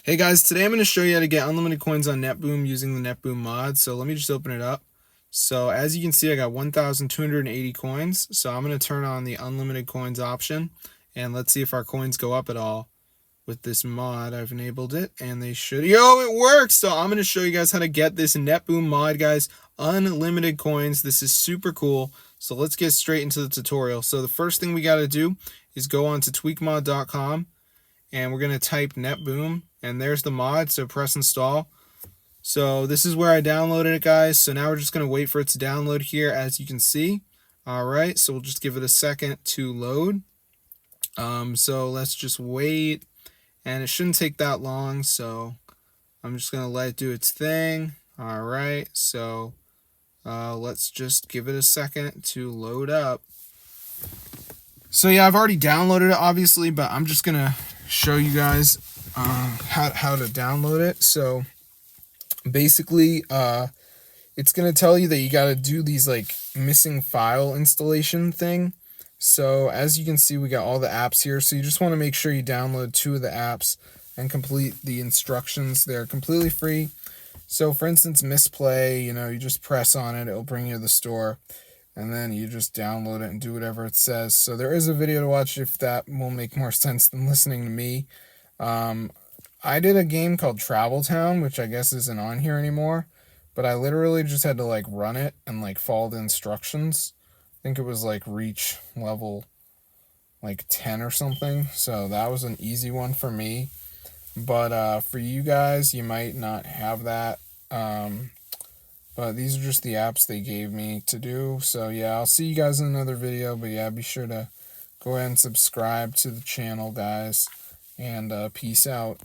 Hey guys, today I'm going to show you how to get unlimited coins on Netboom using the Netboom mod. So let me just open it up. So as you can see, I got 1,280 coins. So I'm going to turn on the unlimited coins option and let's see if our coins go up at all with this mod. I've enabled it and they should. Yo, it works! So I'm going to show you guys how to get this Netboom mod, guys. Unlimited coins. This is super cool. So let's get straight into the tutorial. So the first thing we got to do is go on to tweakmod.com. And we're going to type Netboom, and there's the mod, so press install. So this is where I downloaded it, guys. So now we're just going to wait for it to download here, as you can see. All right, so we'll just give it a second to load. So let's just wait, and it shouldn't take that long, so I'm just going to let it do its thing. All right, so let's just give it a second to load up. So yeah, I've already downloaded it, obviously, but I'm just going to show you guys how to download it. So basically it's going to tell you that you got to do these like missing file installation thing. So as you can see, we got all the apps here, so you just want to make sure you download 2 of the apps and complete the instructions. They're completely free. So for instance, Misplay, you just press on it, it'll bring you to the store, and then you just download it and do whatever it says. So there is a video to watch if that will make more sense than listening to me. I did a game called Travel Town, which I guess isn't on here anymore, but I literally just had to like run it and like follow the instructions. I think it was like reach level like 10 or something. So that was an easy one for me. But for you guys, you might not have that. But these are just the apps they gave me to do. So yeah, I'll see you guys in another video. But yeah, be sure to go ahead and subscribe to the channel, guys. And peace out.